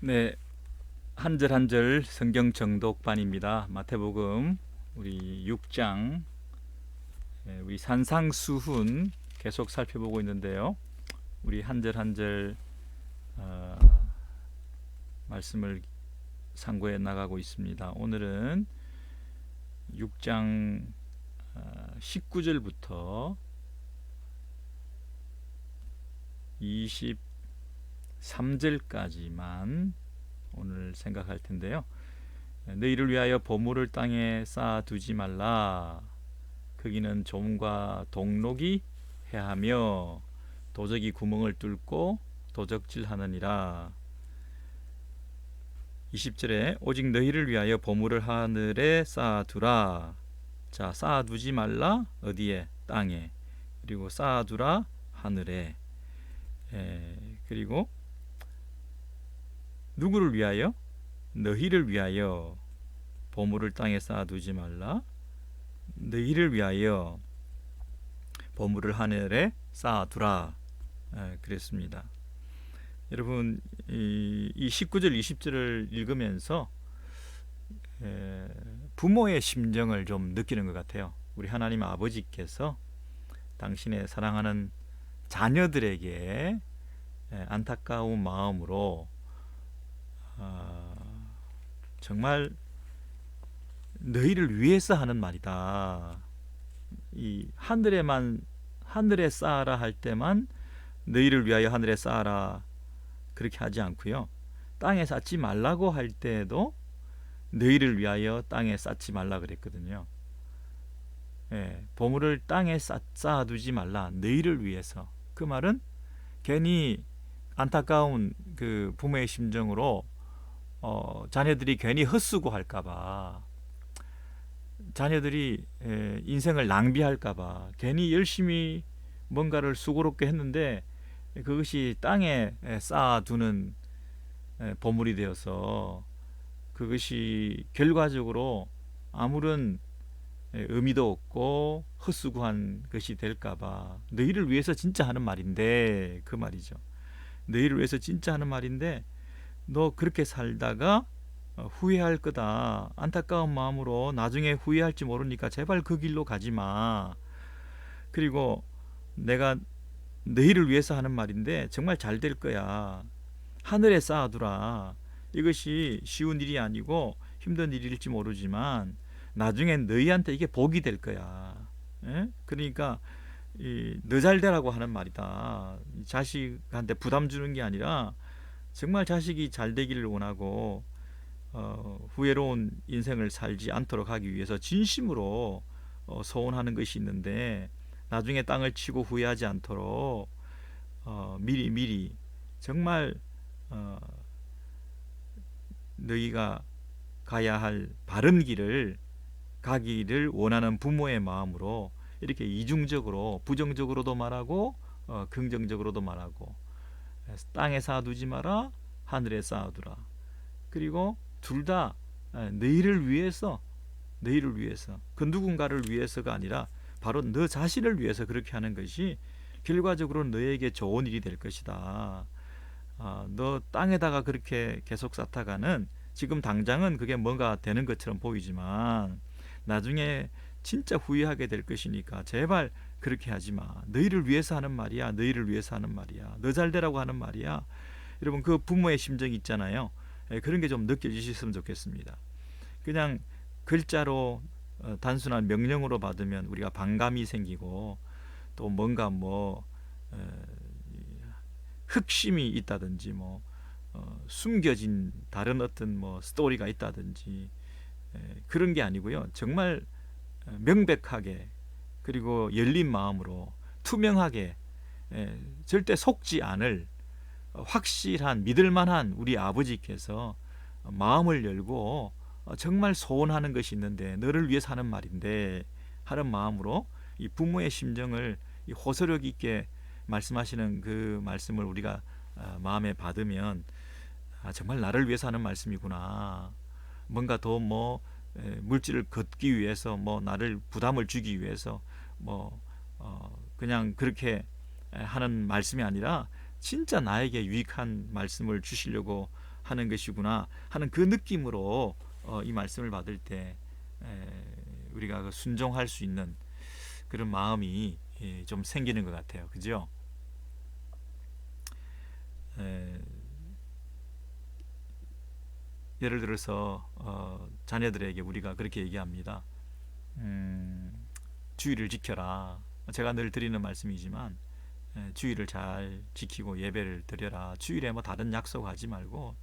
네, 한 절 한 절 성경 정독반입니다. 마태복음 우리 6장 우리 산상수훈 계속 살펴보고 있는데요. 우리 한 절 한 절 말씀을 상고해 나가고 있습니다. 오늘은 6장 19절부터 23절까지만 오늘 생각할 텐데요. 너희를 위하여 보물을 땅에 쌓아두지 말라. 거기는 좀과 동록이 해하며 도적이 구멍을 뚫고 도적질하느니라. 20절에 오직 너희를 위하여 보물을 하늘에 쌓아두라. 자, 쌓아두지 말라. 어디에? 땅에. 그리고 쌓아두라. 하늘에. 그리고 누구를 위하여? 너희를 위하여 보물을 땅에 쌓아두지 말라. 너희를 위하여 보물을 하늘에 쌓아두라. 그랬습니다. 여러분, 이 19절 20절을 읽으면서 부모의 심정을 좀 느끼는 것 같아요. 우리 하나님 아버지께서 당신의 사랑하는 자녀들에게 안타까운 마음으로 정말 너희를 위해서 하는 말이다. 이 하늘에 쌓아라 할 때만 너희를 위하여 하늘에 쌓아라 그렇게 하지 않고요. 땅에 쌓지 말라고 할 때에도 너희를 위하여 땅에 쌓지 말라 그랬거든요. 보물을 땅에 쌓아두지 말라. 너희를 위해서. 그 말은 괜히 안타까운 그 부모의 심정으로 자녀들이 괜히 헛수고 할까봐, 자녀들이 인생을 낭비할까봐 괜히 열심히 뭔가를 수고롭게 했는데 그것이 땅에 쌓아두는 보물이 되어서 그것이 결과적으로 아무런 의미도 없고 헛수고한 것이 될까봐 너희를 위해서 진짜 하는 말인데, 그 말이죠. 너희를 위해서 진짜 하는 말인데 너 그렇게 살다가 후회할 거다. 안타까운 마음으로 나중에 후회할지 모르니까 제발 그 길로 가지 마. 그리고 내가 너희를 위해서 하는 말인데 정말 잘 될 거야. 하늘에 쌓아두라. 이것이 쉬운 일이 아니고 힘든 일일지 모르지만 나중엔 너희한테 이게 복이 될 거야. 그러니까 너 잘 되라고 하는 말이다. 자식한테 부담 주는 게 아니라 정말 자식이 잘 되기를 원하고 후회로운 인생을 살지 않도록 하기 위해서 진심으로 소원하는 것이 있는데 나중에 땅을 치고 후회하지 않도록 미리 정말 너희가 가야 할 바른 길을 가기를 원하는 부모의 마음으로 이렇게 이중적으로, 부정적으로도 말하고 긍정적으로도 말하고, 땅에 쌓아두지 마라, 하늘에 쌓아두라. 그리고 둘 다 너희를 위해서, 그 누군가를 위해서가 아니라 바로 너 자신을 위해서 그렇게 하는 것이 결과적으로 너에게 좋은 일이 될 것이다. 너 땅에다가 그렇게 계속 쌓다가는 지금 당장은 그게 뭔가 되는 것처럼 보이지만 나중에 진짜 후회하게 될 것이니까 제발 그렇게 하지 마. 너희를 위해서 하는 말이야. 너희를 위해서 하는 말이야. 너 잘 되라고 하는 말이야. 여러분, 그 부모의 심정이 있잖아요. 그런 게 좀 느껴지셨으면 좋겠습니다. 그냥 글자로 단순한 명령으로 받으면 우리가 반감이 생기고 또 뭔가 흑심이 있다든지 숨겨진 다른 어떤 스토리가 있다든지 그런 게 아니고요. 정말 명백하게 그리고 열린 마음으로 투명하게 절대 속지 않을 확실한 믿을만한 우리 아버지께서 마음을 열고 정말 소원하는 것이 있는데 너를 위해서 하는 말인데 하는 마음으로 이 부모의 심정을 호소력 있게 말씀하시는 그 말씀을 우리가 마음에 받으면 정말 나를 위해서 하는 말씀이구나. 뭔가 더 물질을 걷기 위해서 나를 부담을 주기 위해서 그냥 그렇게 하는 말씀이 아니라 진짜 나에게 유익한 말씀을 주시려고 하는 것이구나 하는 그 느낌으로 이 말씀을 받을 때 우리가 순종할 수 있는 그런 마음이 좀 생기는 것 같아요. 그죠? 예를 들어서 자녀들에게 우리가 그렇게 얘기합니다. 주의를 지켜라. 제가 늘 드리는 말씀이지만 주의를 잘 지키고 예배를 드려라. 주일에 뭐 다른 약속하지 말고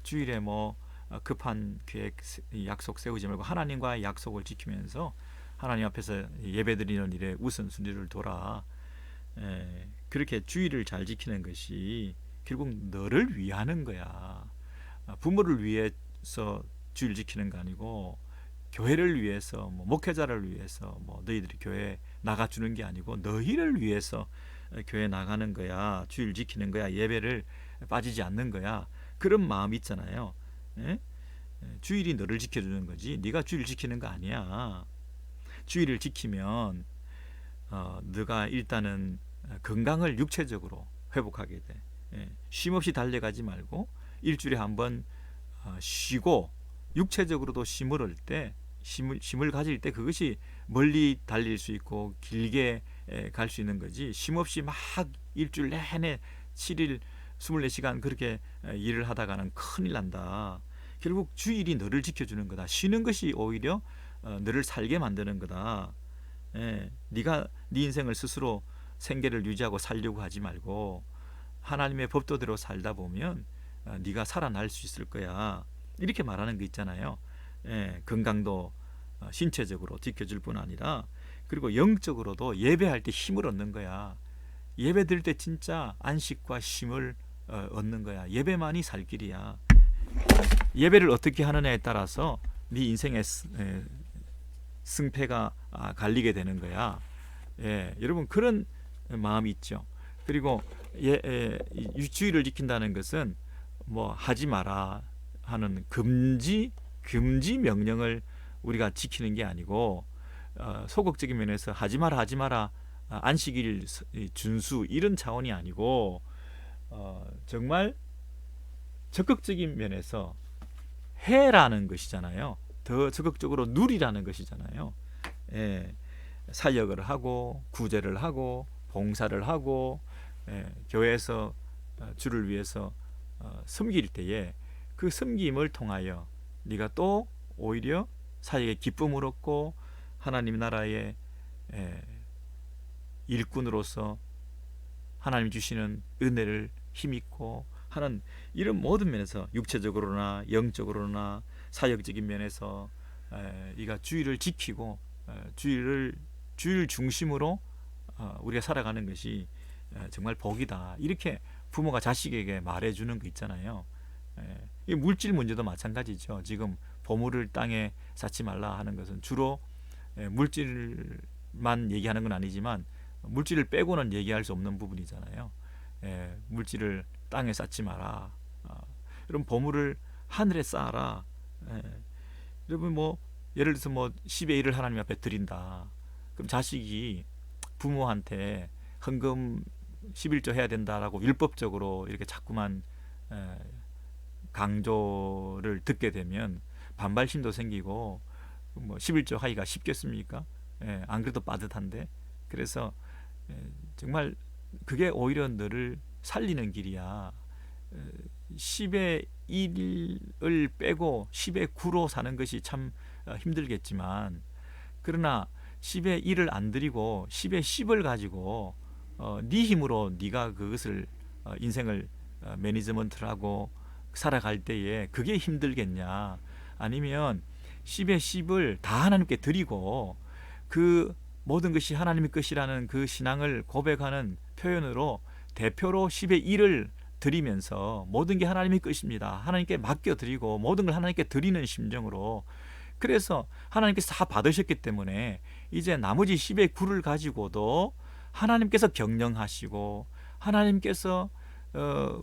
주일에 뭐 급한 계획 약속 세우지 말고 하나님과의 약속을 지키면서 하나님 앞에서 예배드리는 일에 우선순위를 둬라. 그렇게 주의를 잘 지키는 것이 결국 너를 위하는 거야. 부모를 위해서 주의를 지키는 거 아니고 교회를 위해서 뭐 목회자를 위해서 뭐 너희들이 교회 나가주는 게 아니고 너희를 위해서 교회 나가는 거야. 주의를 지키는 거야. 예배를 빠지지 않는 거야. 그런 마음이 있잖아요. 예? 주일이 너를 지켜주는 거지 네가 주의를 지키는 거 아니야. 주의를 지키면 너가 일단은 건강을 육체적으로 회복하게 돼. 쉼없이 달려가지 말고 일주일에 한번 쉬고 육체적으로도 쉼을 얻을 때 쉼을 가질 때 그것이 멀리 달릴 수 있고 길게 갈 수 있는 거지. 쉼없이 막 일주일 내내 7일 24시간 그렇게 일을 하다가는 큰일 난다. 결국 주일이 너를 지켜주는 거다. 쉬는 것이 오히려 너를 살게 만드는 거다. 네가 네 인생을 스스로 생계를 유지하고 살려고 하지 말고 하나님의 법도대로 살다 보면 네가 살아날 수 있을 거야. 이렇게 말하는 거 있잖아요. 건강도 신체적으로 지켜줄 뿐 아니라 그리고 영적으로도 예배할 때 힘을 얻는 거야. 예배 드릴 때 진짜 안식과 쉼을 얻는 거야. 예배만이 살 길이야. 예배를 어떻게 하느냐에 따라서 네 인생의 승패가 갈리게 되는 거야. 여러분 그런 마음이 있죠. 그리고 주의를 지킨다는 것은 뭐 하지 마라 하는 금지 명령을 우리가 지키는 게 아니고 소극적인 면에서 하지 마라 안식일 준수 이런 차원이 아니고 정말 적극적인 면에서 해라는 것이잖아요. 더 적극적으로 누리라는 것이잖아요. 사역을 하고 구제를 하고 봉사를 하고 교회에서 주를 위해서 섬길 때에 그 섬김을 통하여 네가 또 오히려 사역의 기쁨을 얻고 하나님 나라의 일꾼으로서 하나님 주시는 은혜를 힘입고 하는 이런 모든 면에서 육체적으로나 영적으로나 사역적인 면에서 네가 주의를 지키고 주의를 중심으로 우리가 살아가는 것이 정말 복이다. 이렇게 부모가 자식에게 말해주는 거 있잖아요. 이 물질 문제도 마찬가지죠. 지금 보물을 땅에 쌓지 말라 하는 것은 주로 물질만 얘기하는 건 아니지만 물질을 빼고는 얘기할 수 없는 부분이잖아요. 물질을 땅에 쌓지 마라. 여러분 보물을 하늘에 쌓아라. 여러분 뭐 예를 들어서 뭐 10의 1을 하나님 앞에 드린다. 그럼 자식이 부모한테 헌금 11조 해야 된다라고 율법적으로 이렇게 자꾸만 강조를 듣게 되면 반발심도 생기고 뭐 11조 하기가 쉽겠습니까? 안 그래도 빠듯한데. 그래서 정말 그게 오히려 너를 살리는 길이야. 10의 1을 빼고 10의 9로 사는 것이 참 힘들겠지만 그러나 10의 1을 안 드리고 10의 10을 가지고 네 힘으로 네가 그것을 인생을 매니지먼트를 하고 살아갈 때에 그게 힘들겠냐. 아니면 10의 10을 다 하나님께 드리고 그 모든 것이 하나님의 것이라는 그 신앙을 고백하는 표현으로 대표로 10의 1을 드리면서 모든 게 하나님의 것입니다. 하나님께 맡겨드리고 모든 걸 하나님께 드리는 심정으로 그래서 하나님께서 다 받으셨기 때문에 이제 나머지 10의 9를 가지고도 하나님께서 경영하시고 하나님께서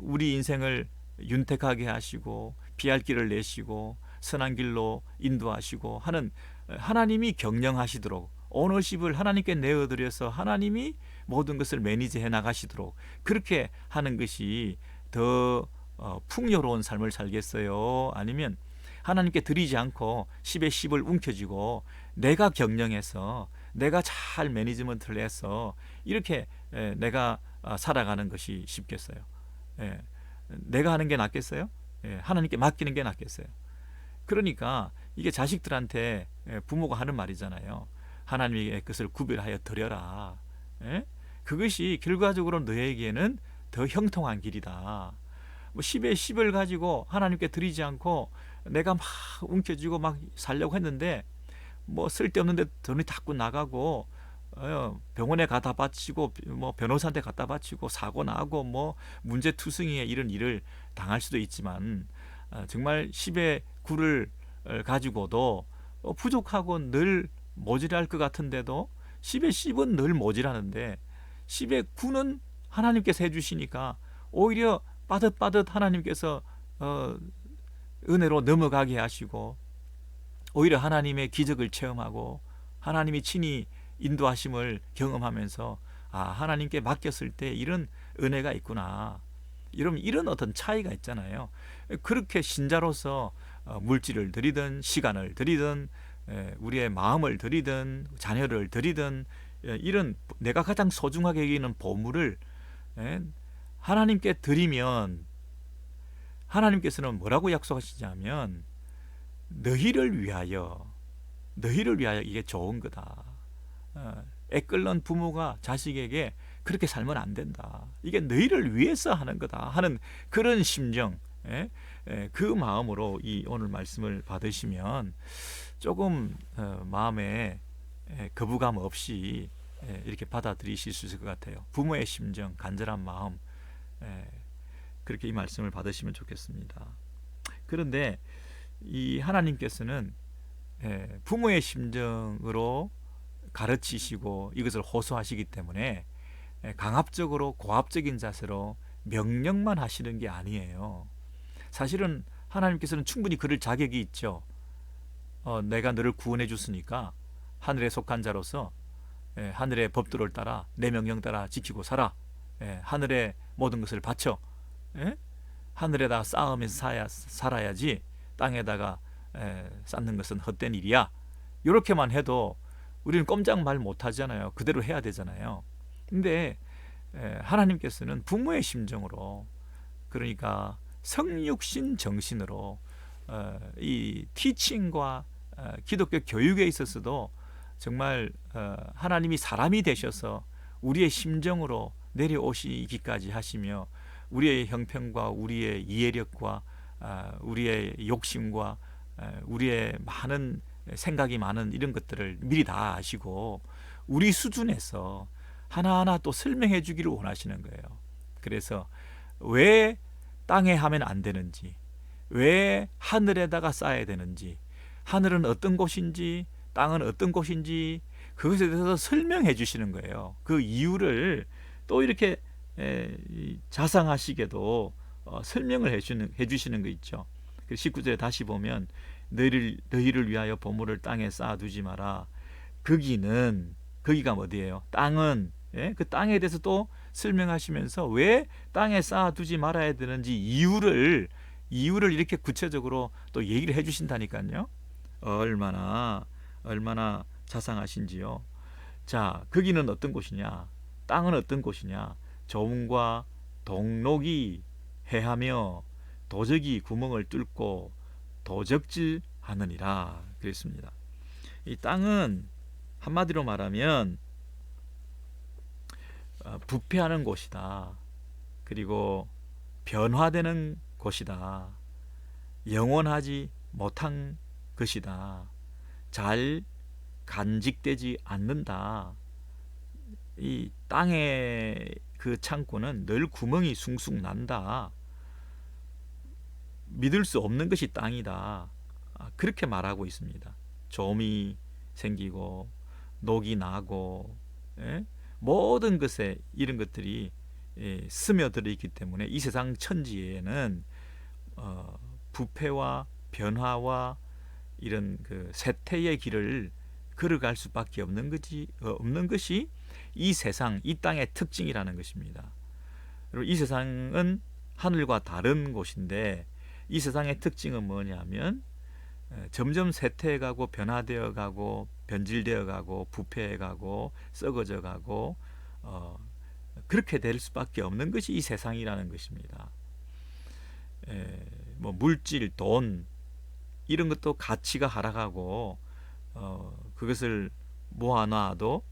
우리 인생을 윤택하게 하시고 피할 길을 내시고 선한 길로 인도하시고 하는 하나님이 경영하시도록 오너십을 하나님께 내어드려서 하나님이 모든 것을 매니지해 나가시도록 그렇게 하는 것이 더 풍요로운 삶을 살겠어요? 아니면 하나님께 드리지 않고 10에 10을 움켜쥐고 내가 경영해서 내가 잘 매니지먼트를 해서 이렇게 내가 살아가는 것이 쉽겠어요? 예, 내가 하는 게 낫겠어요? 하나님께 맡기는 게 낫겠어요? 그러니까 이게 자식들한테 부모가 하는 말이잖아요. 하나님의 것을 구별하여 드려라. 예? 그것이 결과적으로 너에게는 더 형통한 길이다. 뭐 10에 10을 가지고 하나님께 드리지 않고 내가 막 움켜쥐고 막 살려고 했는데 뭐 쓸데없는데 돈이 자꾸 나가고 병원에 가다 바치고 뭐 변호사한테 갖다 바치고 사고 나고 뭐 문제투성이에 이런 일을 당할 수도 있지만 정말 10의 9를 가지고도 부족하고 늘 모자랄 것 같은데도 10의 10은 늘 모자라는데 10의 9는 하나님께서 해주시니까 오히려 빠듯빠듯 하나님께서 은혜로 넘어가게 하시고 오히려 하나님의 기적을 체험하고 하나님이 친히 인도하심을 경험하면서 하나님께 맡겼을 때 이런 은혜가 있구나. 이런 어떤 차이가 있잖아요. 그렇게 신자로서 물질을 드리든 시간을 드리든 우리의 마음을 드리든 자녀를 드리든 이런 내가 가장 소중하게 여기는 보물을 하나님께 드리면 하나님께서는 뭐라고 약속하시냐면 너희를 위하여 이게 좋은 거다. 애끓는 부모가 자식에게 그렇게 살면 안 된다. 이게 너희를 위해서 하는 거다 하는 그런 심정, 그 마음으로 이 오늘 말씀을 받으시면 조금 마음에 거부감 없이 이렇게 받아들이실 수 있을 것 같아요. 부모의 심정, 간절한 마음, 그렇게 이 말씀을 받으시면 좋겠습니다. 그런데 이 하나님께서는 부모의 심정으로 가르치시고 이것을 호소하시기 때문에 강압적으로 고압적인 자세로 명령만 하시는 게 아니에요. 사실은 하나님께서는 충분히 그럴 자격이 있죠. 내가 너를 구원해 줬으니까 하늘에 속한 자로서 하늘의 법도를 따라 내 명령 따라 지키고 살아. 하늘의 모든 것을 바쳐. 하늘에다 쌓으면서 살아야지 땅에다가 쌓는 것은 헛된 일이야. 이렇게만 해도 우리는 꼼짝 말 못하잖아요. 그대로 해야 되잖아요. 근데 하나님께서는 부모의 심정으로, 그러니까 성육신 정신으로 이 티칭과 기독교 교육에 있어서도 정말 하나님이 사람이 되셔서 우리의 심정으로 내려오시기까지 하시며 우리의 형편과 우리의 이해력과 우리의 욕심과 우리의 많은 생각이 많은 이런 것들을 미리 다 아시고 우리 수준에서 하나하나 또 설명해 주기를 원하시는 거예요. 그래서 왜 땅에 하면 안 되는지, 왜 하늘에다가 쌓아야 되는지, 하늘은 어떤 곳인지 땅은 어떤 곳인지 그것에 대해서 설명해 주시는 거예요. 그 이유를 또 이렇게 자상하시게도 설명을 해 주시는 거 있죠. 19절에 다시 보면 너희를 위하여 보물을 땅에 쌓아두지 마라. 거기가 어디예요? 땅은, 그 땅에 대해서 또 설명하시면서 왜 땅에 쌓아두지 말아야 되는지 이유를 이렇게 구체적으로 또 얘기를 해주신다니까요. 얼마나 자상하신지요. 자, 거기는 어떤 곳이냐? 땅은 어떤 곳이냐? 저음과 동록이 해하며 도적이 구멍을 뚫고 도적질하느니라 그랬습니다. 이 땅은 한마디로 말하면 부패하는 곳이다. 그리고 변화되는 곳이다. 영원하지 못한 것이다. 잘 간직되지 않는다. 이 땅의 그 창고는 늘 구멍이 숭숭 난다. 믿을 수 없는 것이 땅이다. 그렇게 말하고 있습니다. 점이 생기고 녹이 나고 모든 것에 이런 것들이 스며들어 있기 때문에 이 세상 천지에는 부패와 변화와 이런 그 쇠퇴의 길을 걸어갈 수밖에 없는 것이 이 세상, 이 땅의 특징이라는 것입니다. 그리고 이 세상은 하늘과 다른 곳인데, 이 세상의 특징은 뭐냐면 점점 쇠퇴해가고 변화되어가고 변질되어가고 부패해가고 썩어져가고 그렇게 될 수밖에 없는 것이 이 세상이라는 것입니다. 뭐 물질, 돈 이런 것도 가치가 하락하고 그것을 모아놔도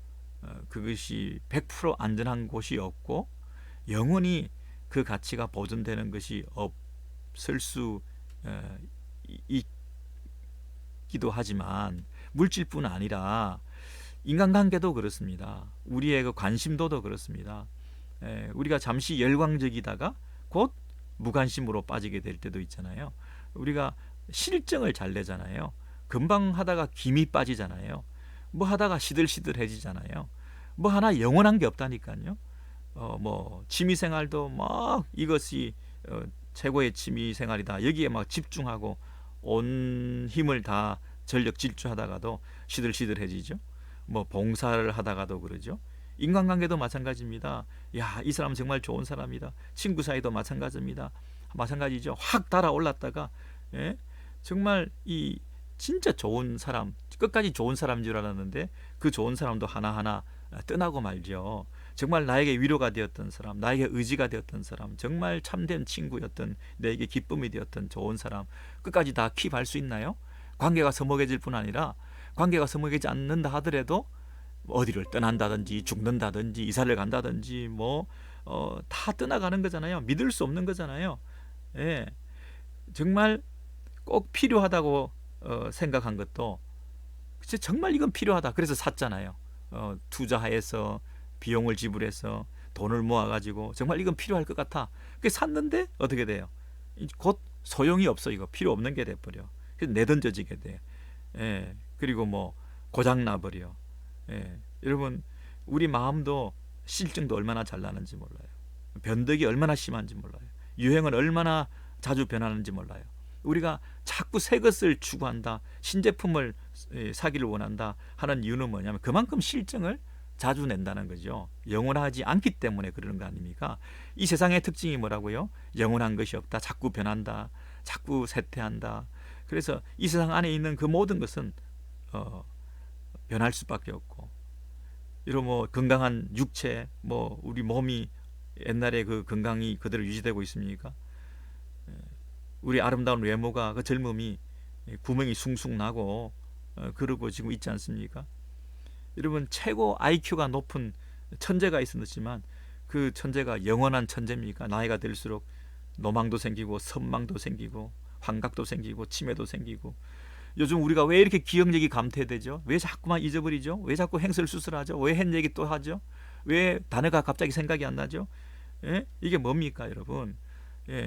그것이 100% 안전한 곳이 없고 영원히 그 가치가 보존되는 것이 없을 수 있기도 하지만, 물질뿐 아니라 인간관계도 그렇습니다. 우리의 그 관심도도 그렇습니다. 우리가 잠시 열광적이다가 곧 무관심으로 빠지게 될 때도 있잖아요. 우리가 실정을 잘 내잖아요. 금방 하다가 김이 빠지잖아요. 뭐 하다가 시들시들해지잖아요. 뭐 하나 영원한 게 없다니까요. 뭐 취미생활도 막 이것이 최고의 취미생활이다, 여기에 막 집중하고 온 힘을 다 전력 질주하다가도 시들시들해지죠. 뭐 봉사를 하다가도 그러죠. 인간관계도 마찬가지입니다. 야, 이 사람 정말 좋은 사람이다. 친구 사이도 마찬가지죠. 확 달아올랐다가 정말 이 진짜 좋은 사람, 끝까지 좋은 사람인 줄 알았는데 그 좋은 사람도 하나하나 떠나고 말죠. 정말 나에게 위로가 되었던 사람, 나에게 의지가 되었던 사람, 정말 참된 친구였던, 내게 기쁨이 되었던 좋은 사람, 끝까지 다 킵할 수 있나요? 관계가 서먹해질 뿐 아니라, 관계가 서먹해지지 않는다 하더라도 어디를 떠난다든지 죽는다든지 이사를 간다든지 다 떠나가는 거잖아요. 믿을 수 없는 거잖아요. 예, 정말 꼭 필요하다고 생각한 것도 정말 이건 필요하다 그래서 샀잖아요. 투자해서 비용을 지불해서 돈을 모아가지고 정말 이건 필요할 것 같아, 그 샀는데 어떻게 돼요? 곧 소용이 없어. 이거 필요 없는 게 돼버려. 그래서 내던져지게 돼. 그리고 뭐 고장 나버려. 여러분, 우리 마음도 실증도 얼마나 잘 나는지 몰라요. 변덕이 얼마나 심한지 몰라요. 유행은 얼마나 자주 변하는지 몰라요. 우리가 자꾸 새 것을 추구한다, 신제품을 사기를 원한다 하는 이유는 뭐냐면 그만큼 실증을 자주 낸다는 거죠. 영원하지 않기 때문에 그러는 거 아닙니까? 이 세상의 특징이 뭐라고요? 영원한 것이 없다. 자꾸 변한다. 자꾸 쇠퇴한다. 그래서 이 세상 안에 있는 그 모든 것은 변할 수밖에 없고, 이런 뭐 건강한 육체, 뭐 우리 몸이 옛날에 그 건강이 그대로 유지되고 있습니까? 우리 아름다운 외모가, 그 젊음이 구멍이 숭숭 나고 그러고 지금 있지 않습니까? 여러분, 최고 IQ가 높은 천재가 있었지만 그 천재가 영원한 천재입니까? 나이가 들수록 노망도 생기고 선망도 생기고 환각도 생기고 치매도 생기고. 요즘 우리가 왜 이렇게 기억력이 감퇴되죠? 왜 자꾸만 잊어버리죠? 왜 자꾸 행설수설하죠? 왜 한 얘기 또 하죠? 왜 단어가 갑자기 생각이 안 나죠? 이게 뭡니까, 여러분?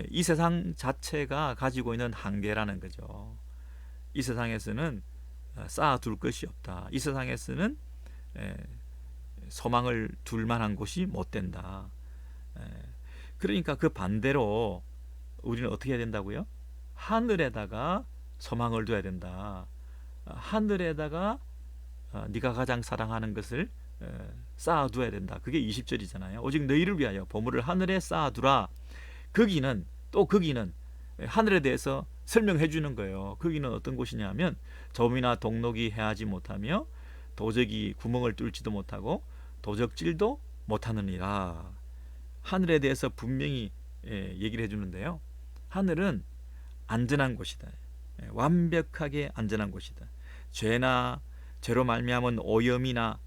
이 세상 자체가 가지고 있는 한계라는 거죠. 이 세상에서는 쌓아둘 것이 없다. 이 세상에서는 소망을 둘 만한 곳이 못 된다. 그러니까 그 반대로 우리는 어떻게 해야 된다고요? 하늘에다가 소망을 둬야 된다. 하늘에다가 네가 가장 사랑하는 것을 쌓아둬야 된다. 그게 20절이잖아요. 오직 너희를 위하여 보물을 하늘에 쌓아두라. 거기는 하늘에 대해서 설명해 주는 거예요. 거기는 어떤 곳이냐면 점이나 동록이 해하지 못하며 도적이 구멍을 뚫지도 못하고 도적질도 못하느니라. 하늘에 대해서 분명히 얘기를 해주는데요. 하늘은 안전한 곳이다. 완벽하게 안전한 곳이다. 죄로 말미암은 오염이나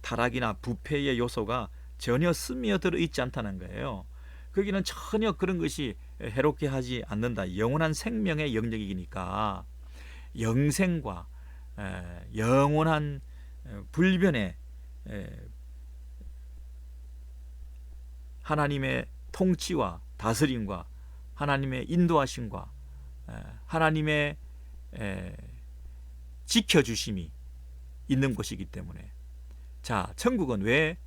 타락이나 부패의 요소가 전혀 스며들어 있지 않다는 거예요. 거기는 전혀 그런 것이 해롭게 하지 않는다. 영원한 생명의 영역이니까 영생과 영원한 불변의 하나님의 통치와 다스림과 하나님의 인도하심과 하나님의 지켜주심이 있는 곳이기 때문에. 자, 천국은 왜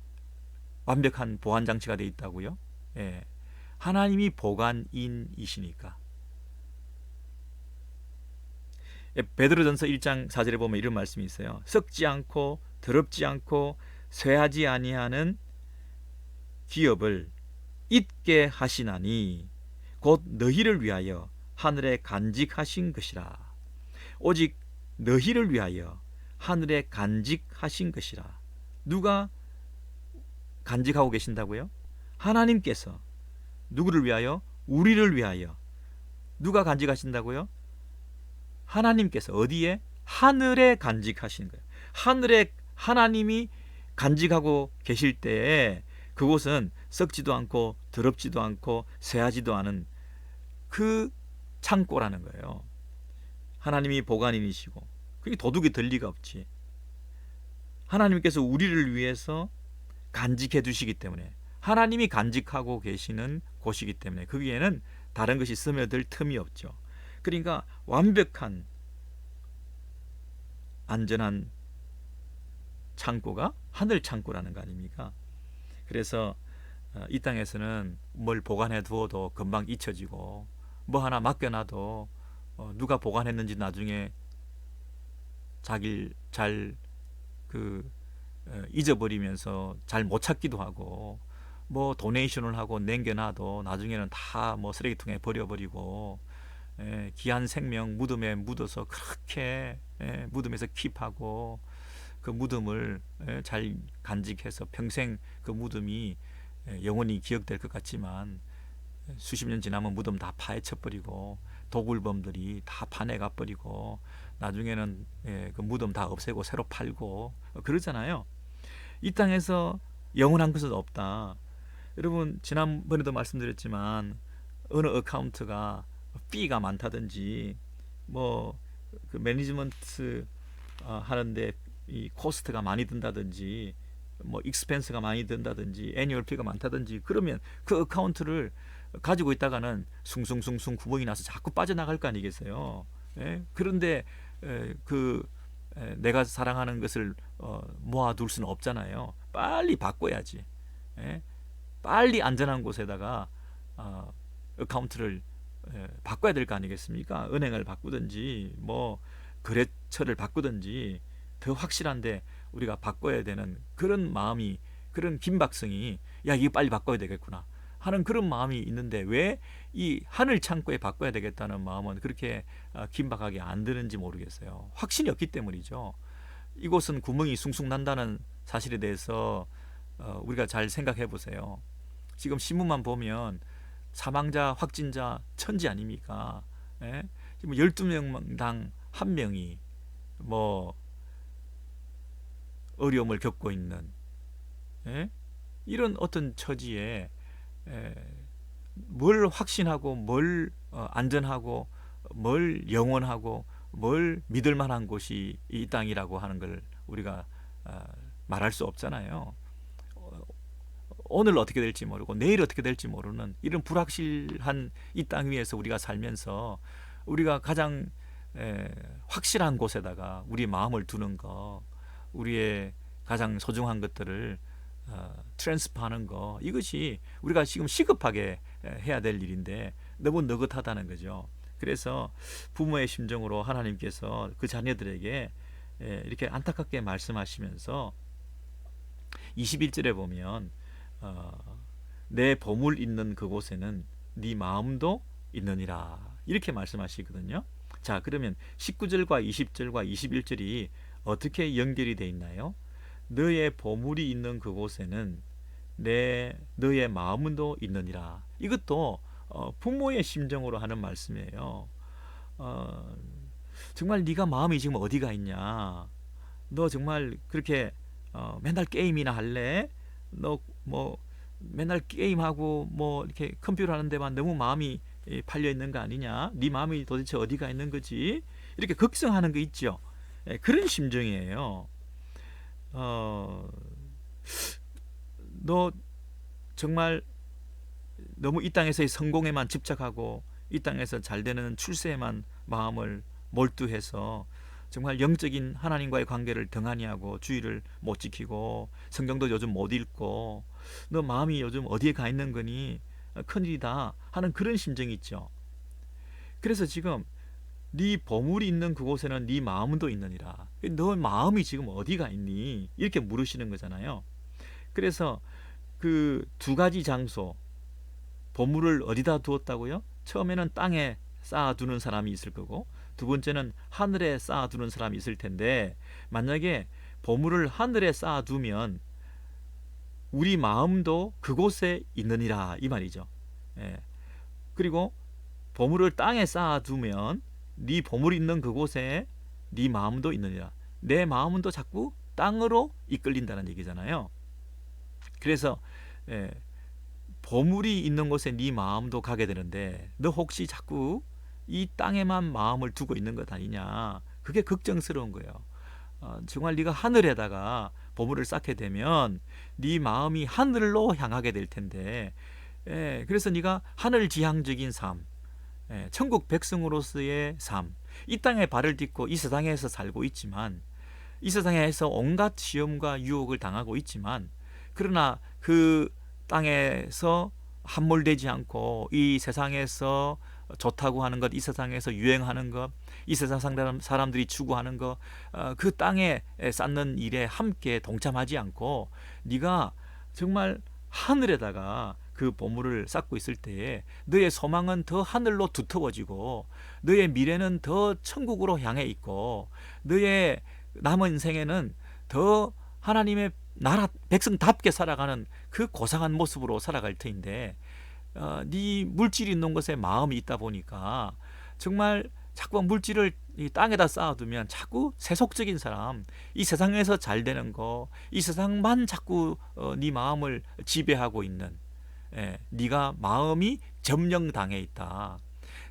완벽한 보안장치가 되어 있다고요? 하나님이 보관인이시니까. 베드로전서 1장 4절에 보면 이런 말씀이 있어요. 썩지 않고 더럽지 않고 쇠하지 아니하는 기업을 잊게 하시나니 곧 너희를 위하여 하늘에 간직하신 것이라. 오직 너희를 위하여 하늘에 간직하신 것이라. 누가 간직하고 계신다고요? 하나님께서. 누구를 위하여? 우리를 위하여. 누가 간직하신다고요? 하나님께서. 어디에? 하늘에 간직하신 거예요. 하늘에 하나님이 간직하고 계실 때에 그곳은 썩지도 않고 더럽지도 않고 쇠하지도 않은 그 창고라는 거예요. 하나님이 보관인이시고 그게 도둑이 들 리가 없지. 하나님께서 우리를 위해서 간직해 두시기 때문에, 하나님이 간직하고 계시는 곳이기 때문에 거기에는 다른 것이 스며들 틈이 없죠. 그러니까 완벽한 안전한 창고가 하늘 창고라는 거 아닙니까? 그래서 이 땅에서는 뭘 보관해 두어도 금방 잊혀지고, 뭐 하나 맡겨놔도 누가 보관했는지 나중에 자기를 잘 잊어버리면서 잘 못 찾기도 하고, 뭐 도네이션을 하고 남겨놔도 나중에는 다 뭐 쓰레기통에 버려버리고, 귀한 생명 무덤에 묻어서 그렇게 무덤에서 킵하고 그 무덤을 잘 간직해서 평생 그 무덤이 영원히 기억될 것 같지만 수십 년 지나면 무덤 다 파헤쳐버리고 도굴범들이 다 파내가 버리고 나중에는 그 무덤 다 없애고 새로 팔고 그러잖아요. 이 땅에서 영원한 것은 없다. 여러분, 지난번에도 말씀드렸지만 어느 어카운트가 피가 많다든지 뭐 그 매니지먼트 하는데 이 코스트가 많이 든다든지 뭐 익스펜스가 많이 든다든지 애니얼 피가 많다든지 그러면 그 어카운트를 가지고 있다가는 숭숭숭숭 구멍이 나서 자꾸 빠져나갈 거 아니겠어요. 그런데 내가 사랑하는 것을 모아둘 수는 없잖아요. 빨리 바꿔야지. 빨리 안전한 곳에다가 어카운트를 바꿔야 될 거 아니겠습니까? 은행을 바꾸든지 뭐 거래처를 바꾸든지 더 확실한데 우리가 바꿔야 되는 그런 마음이, 그런 긴박성이, 야 이게 빨리 바꿔야 되겠구나 하는 그런 마음이 있는데 왜 이 하늘 창고에 바꿔야 되겠다는 마음은 그렇게 긴박하게 안 드는지 모르겠어요. 확신이 없기 때문이죠. 이곳은 구멍이 숭숭 난다는 사실에 대해서 우리가 잘 생각해 보세요. 지금 신문만 보면 사망자, 확진자 천지 아닙니까? 지금 12명당 1명이 뭐 어려움을 겪고 있는 이런 어떤 처지에 뭘 확신하고 뭘 안전하고 뭘 영원하고 뭘 믿을 만한 곳이 이 땅이라고 하는 걸 우리가 말할 수 없잖아요. 오늘 어떻게 될지 모르고 내일 어떻게 될지 모르는 이런 불확실한 이 땅 위에서 우리가 살면서 우리가 가장 확실한 곳에다가 우리 마음을 두는 거, 우리의 가장 소중한 것들을 트랜스퍼하는 거, 이것이 우리가 지금 시급하게 해야 될 일인데 너무 느긋하다는 거죠. 그래서 부모의 심정으로 하나님께서 그 자녀들에게 이렇게 안타깝게 말씀하시면서 21절에 보면 내 보물 있는 그곳에는 네 마음도 있느니라 이렇게 말씀하시거든요. 자, 그러면 19절과 20절과 21절이 어떻게 연결이 되어 있나요? 너의 보물이 있는 그곳에는 너의 마음도 있느니라. 이것도 부모의 심정으로 하는 말씀이에요. 정말 네가 마음이 지금 어디가 있냐? 너 정말 그렇게 맨날 게임이나 할래? 너 뭐 맨날 게임하고 뭐 이렇게 컴퓨터 하는 데만 너무 마음이 팔려 있는 거 아니냐? 네 마음이 도대체 어디가 있는 거지? 이렇게 걱정하는 거 있죠. 그런 심정이에요. 너 정말 너무 이 땅에서의 성공에만 집착하고 이 땅에서 잘 되는 출세에만 마음을 몰두해서 정말 영적인 하나님과의 관계를 등한히 하고 주의를 못 지키고 성경도 요즘 못 읽고 너 마음이 요즘 어디에 가 있는 거니? 큰일이다 하는 그런 심정이 있죠. 그래서 지금 네 보물이 있는 그곳에는 네 마음도 있느니라. 너 마음이 지금 어디가 있니? 이렇게 물으시는 거잖아요. 그래서 그 두 가지 장소, 보물을 어디다 두었다고요? 처음에는 땅에 쌓아두는 사람이 있을 거고, 두 번째는 하늘에 쌓아두는 사람이 있을 텐데, 만약에 보물을 하늘에 쌓아두면 우리 마음도 그곳에 있느니라, 이 말이죠. 예. 그리고 보물을 땅에 쌓아두면 네 보물이 있는 그곳에 네 마음도 있느니라. 내 마음도 자꾸 땅으로 이끌린다는 얘기잖아요. 그래서 예, 보물이 있는 곳에 네 마음도 가게 되는데, 너 혹시 자꾸 이 땅에만 마음을 두고 있는 것 아니냐. 그게 걱정스러운 거예요. 정말 네가 하늘에다가 보물을 쌓게 되면 네 마음이 하늘로 향하게 될 텐데, 그래서 네가 하늘지향적인 삶, 천국 백성으로서의 삶, 이 땅에 발을 딛고 이 세상에서 살고 있지만, 이 세상에서 온갖 시험과 유혹을 당하고 있지만, 그러나 그 땅에서 함몰되지 않고 이 세상에서 좋다고 하는 것, 이 세상에서 유행하는 것, 이 세상 사람들이 추구하는 것, 그 땅에 쌓는 일에 함께 동참하지 않고 네가 정말 하늘에다가 그 보물을 쌓고 있을 때에 너의 소망은 더 하늘로 두터워지고, 너의 미래는 더 천국으로 향해 있고, 너의 남은 생에는 더 하나님의 나라 백성답게 살아가는 그 고상한 모습으로 살아갈 터인데, 네 물질이 있는 곳에 마음이 있다 보니까 정말 자꾸 물질을 이 땅에다 쌓아두면 자꾸 세속적인 사람, 이 세상에서 잘 되는 거, 이 세상만 자꾸 네 마음을 지배하고 있는, 네가 마음이 점령당해 있다.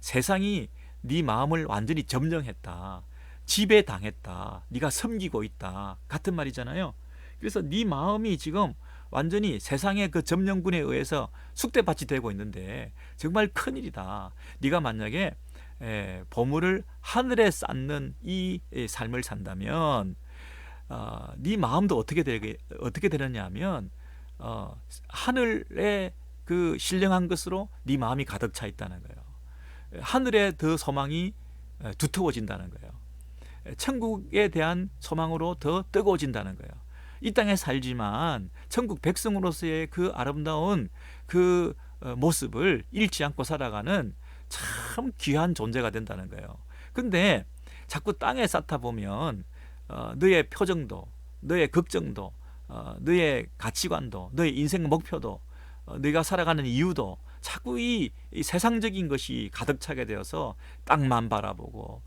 세상이 네 마음을 완전히 점령했다. 지배당했다. 네가 섬기고 있다. 같은 말이잖아요. 그래서 네 마음이 지금 완전히 세상의 그 점령군에 의해서 쑥대밭이 되고 있는데 정말 큰일이다. 네가 만약에 보물을 하늘에 쌓는 이 삶을 산다면 네 마음도 어떻게 되느냐 하면 하늘에 그 신령한 것으로 네 마음이 가득 차 있다는 거예요. 하늘에 더 소망이 두터워진다는 거예요. 천국에 대한 소망으로 더 뜨거워진다는 거예요. 이 땅에 살지만 천국 백성으로서의 그 아름다운 그 모습을 잃지 않고 살아가는 참 귀한 존재가 된다는 거예요. 근데 자꾸 땅에 쌓다 보면 너의 표정도, 너의 걱정도, 너의 가치관도, 너의 인생 목표도, 네가 살아가는 이유도 자꾸 이 세상적인 것이 가득 차게 되어서 땅만 바라보고,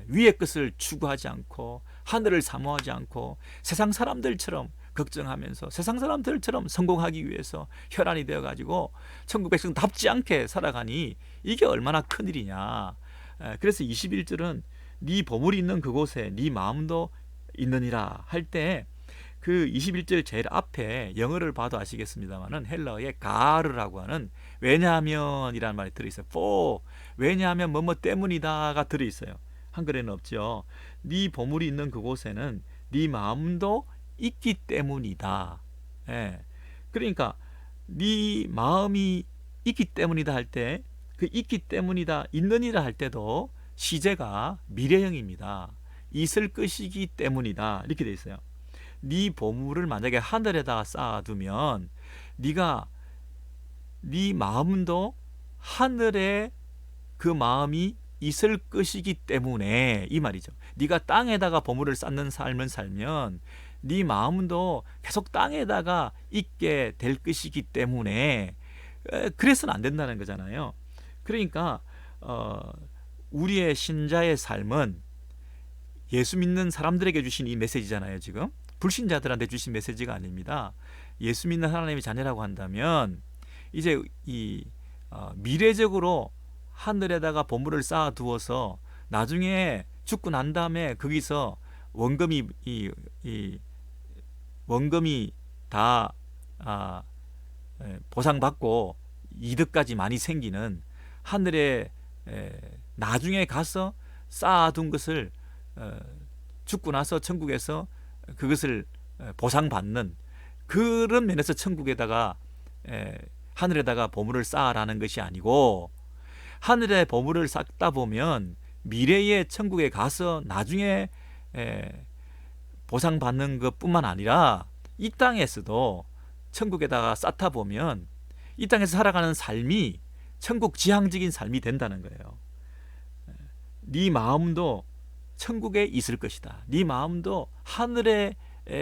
위의 것을 추구하지 않고 하늘을 사모하지 않고 세상 사람들처럼 걱정하면서 세상 사람들처럼 성공하기 위해서 혈안이 되어가지고 천국 백성답지 않게 살아가니 이게 얼마나 큰일이냐. 그래서 21절은 네 보물이 있는 그곳에 네 마음도 있느니라 할 때, 그 21절 제일 앞에 영어를 봐도 아시겠습니다만은 헬라어의 가르라고 하는 왜냐하면이라는 말이 들어있어요. for, 왜냐하면 뭐뭐 때문이다가 들어있어요. 한글에는 없죠. 네 보물이 있는 그곳에는 네 마음도 있기 때문이다. 그러니까 네 마음이 있기 때문이다 할 때, 그 있기 때문이다, 있느니라 할 때도 시제가 미래형입니다. 있을 것이기 때문이다, 이렇게 돼 있어요. 네 보물을 만약에 하늘에다가 쌓아두면 네가 네 마음도 하늘에 그 마음이 있을 것이기 때문에, 이 말이죠. 네가 땅에다가 보물을 쌓는 삶을 살면 네 마음도 계속 땅에다가 있게 될 것이기 때문에, 그래서는 안 된다는 거잖아요. 그러니까 우리의 신자의 삶은 예수 믿는 사람들에게 주신 이 메시지잖아요. 지금 불신자들한테 주신 메시지가 아닙니다. 예수 믿는 하나님의 자녀라고 한다면 이제 이 미래적으로 하늘에다가 보물을 쌓아 두어서 나중에 죽고 난 다음에 거기서 원금이 원금이 다 보상받고 이득까지 많이 생기는 하늘에 나중에 가서 쌓아둔 것을 죽고 나서 천국에서 그것을 보상받는 그런 면에서 천국에다가 하늘에다가 보물을 쌓아라는 것이 아니고, 하늘에 보물을 쌓다 보면 미래의 천국에 가서 나중에 보상받는 것뿐만 아니라 이 땅에서도 천국에다가 쌓다 보면 이 땅에서 살아가는 삶이 천국 지향적인 삶이 된다는 거예요. 네 마음도 천국에 있을 것이다. 네 마음도 하늘의